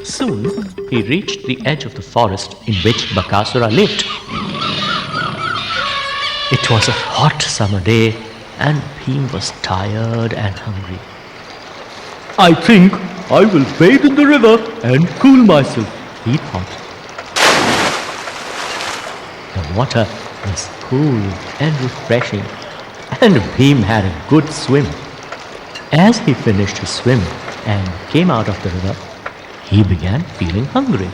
Soon he reached the edge of the forest in which Bakasura lived. It was a hot summer day and Bhim was tired and hungry. I think I will bathe in the river and cool myself, he thought. The water was cool and refreshing, and Bhim had a good swim. As he finished his swim and came out of the river, he began feeling hungry.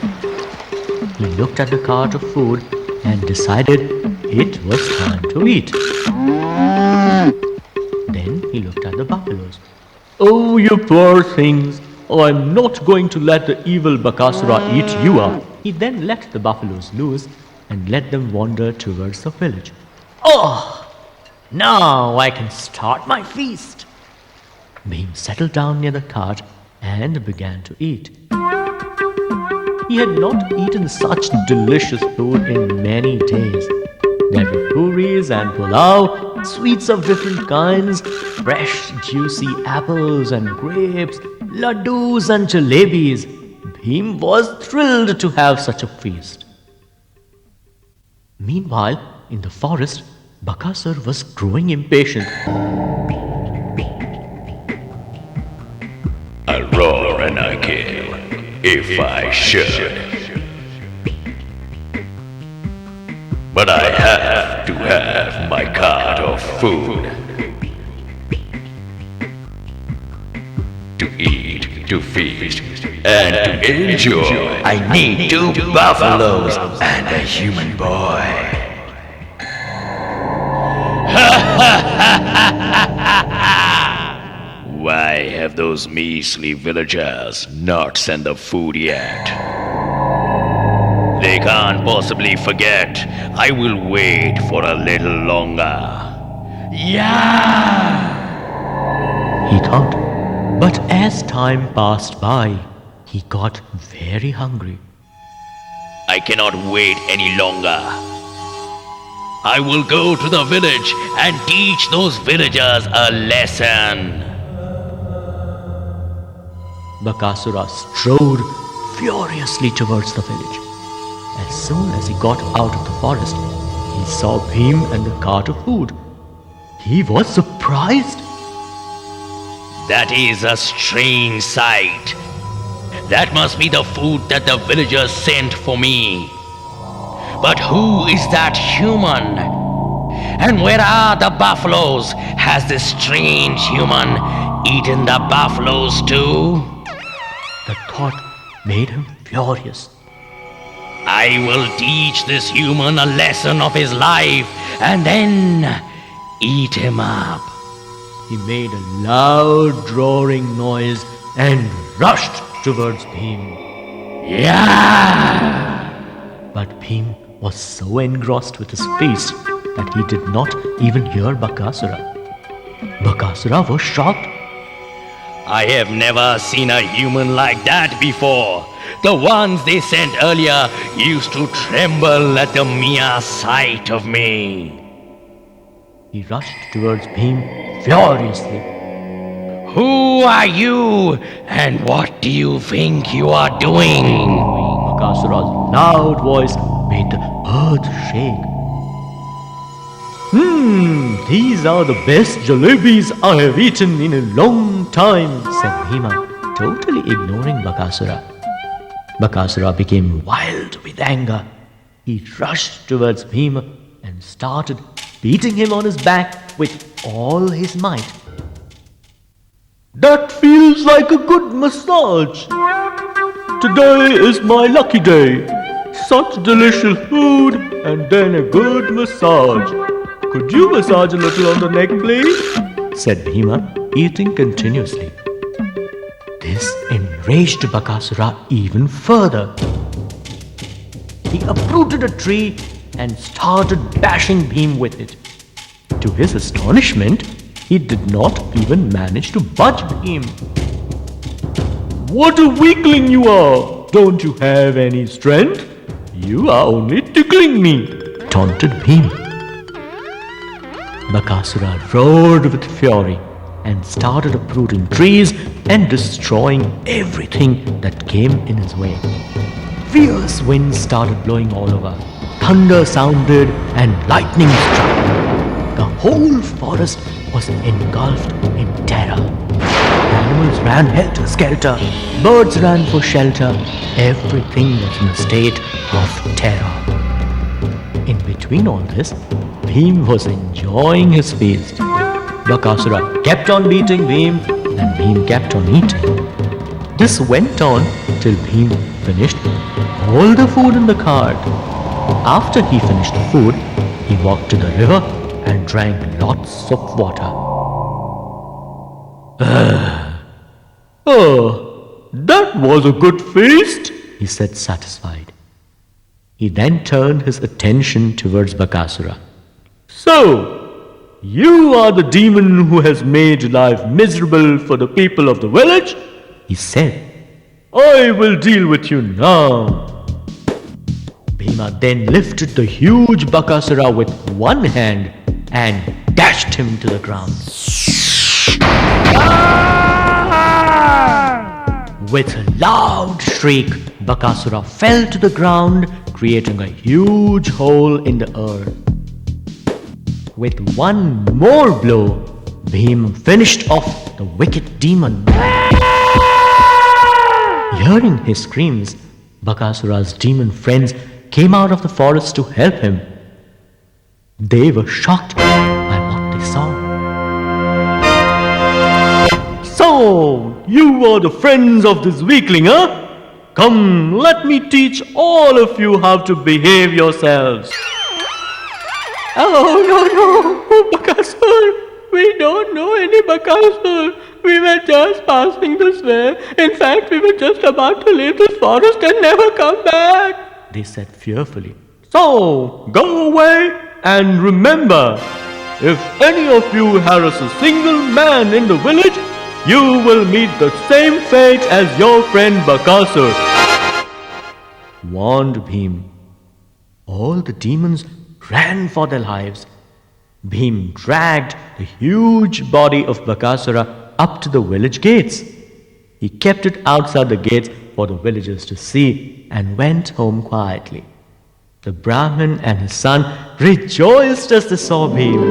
He looked at the cart of food and decided it was time to eat. Then he looked at the buffaloes. Oh, you poor things! I'm not going to let the evil Bakasura eat you up. He then let the buffaloes loose and let them wander towards the village. Now I can start my feast. Bhim settled down near the cart and began to eat. He had not eaten such delicious food in many days. There were puris and pulao, sweets of different kinds, fresh juicy apples and grapes, laddus and jalebis. Bhim was thrilled to have such a feast. Meanwhile, in the forest, Bakasur was growing impatient. I'll roar and I kill, if I should. But I have to have my cart of food. To eat, to feast, and to enjoy, I need 2 buffaloes and a human boy. Why have those measly villagers not sent the food yet? They can't possibly forget. I will wait for a little longer. Yeah! He thought. But as time passed by, he got very hungry. I cannot wait any longer. I will go to the village and teach those villagers a lesson. Bakasura strode furiously towards the village. As soon as he got out of the forest, he saw Bhim and the cart of food. He was surprised. That is a strange sight. That must be the food that the villagers sent for me. But who is that human? And where are the buffaloes? Has this strange human eaten the buffaloes too? The thought made him furious. I will teach this human a lesson of his life and then eat him up. He made a loud roaring noise and rushed towards Bhim. Yeah! But Bhim was so engrossed with his feast that he did not even hear Bakasura. Bakasura was shocked. I have never seen a human like that before. The ones they sent earlier used to tremble at the mere sight of me. He rushed towards Bhim furiously. Who are you and what do you think you are doing? Bakasura's loud voice made the earth shake. These are the best jalebis I have eaten in a long time, said Bhima, totally ignoring Bakasura. Bakasura became wild with anger. He rushed towards Bhima and started beating him on his back with all his might. That feels like a good massage. Today is my lucky day. Such delicious food and then a good massage. Could you massage a little on the neck, please? Said Bhima, eating continuously. This enraged Bakasura even further. He uprooted a tree and started bashing Bhim with it. To his astonishment, he did not even manage to budge Bhim. What a weakling you are! Don't you have any strength? You are only tickling me, taunted Bhim. Bakasura roared with fury and started uprooting trees and destroying everything that came in his way. Fierce winds started blowing all over. Thunder sounded and lightning struck. The whole forest was engulfed in terror. Animals ran helter-skelter. Birds ran for shelter. Everything was in a state of terror. In between all this, Bhim was enjoying his feast. Bakasura kept on beating Bhim and Bhim kept on eating. This went on till Bhim finished all the food in the cart. After he finished the food, he walked to the river and drank lots of water. Oh, that was a good feast, He said satisfied. He then turned his attention towards Bakasura. So, you are the demon who has made life miserable for the people of the village? He said. I will deal with you now. Bhima then lifted the huge Bakasura with one hand and dashed him to the ground. With a loud shriek, Bakasura fell to the ground, creating a huge hole in the earth. With one more blow, Bhim finished off the wicked demon. Hearing his screams, Bakasura's demon friends came out of the forest to help him. They were shocked by what they saw. So, you are the friends of this weakling, huh? Come, let me teach all of you how to behave yourselves. Oh, no, Bakasur. We don't know any Bakasur. We were just passing this way. In fact, we were just about to leave this forest and never come back, They said fearfully. So, go away and remember, if any of you harass a single man in the village, you will meet the same fate as your friend Bakasur. Warned Bhim. All the demons ran for their lives. Bhim dragged the huge body of Bakasura up to the village gates. He kept it outside the gates for the villagers to see and went home quietly. The Brahmin and his son rejoiced as they saw Bhim.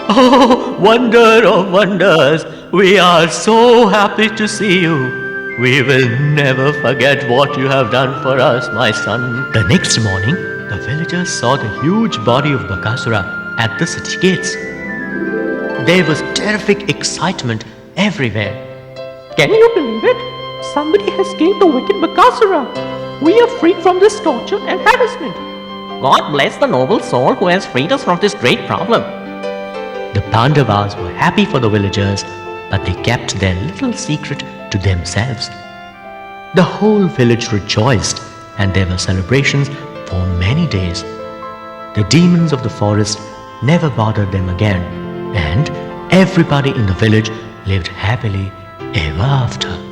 Oh, wonder of wonders! We are so happy to see you. We will never forget what you have done for us, my son. The next morning, the villagers saw the huge body of Bakasura at the city gates. There was terrific excitement everywhere. Can you believe it? Somebody has killed the wicked Bakasura. We are freed from this torture and harassment. God bless the noble soul who has freed us from this great problem. The Pandavas were happy for the villagers, but they kept their little secret to themselves. The whole village rejoiced, and there were celebrations for many days. The demons of the forest never bothered them again, and everybody in the village lived happily ever after.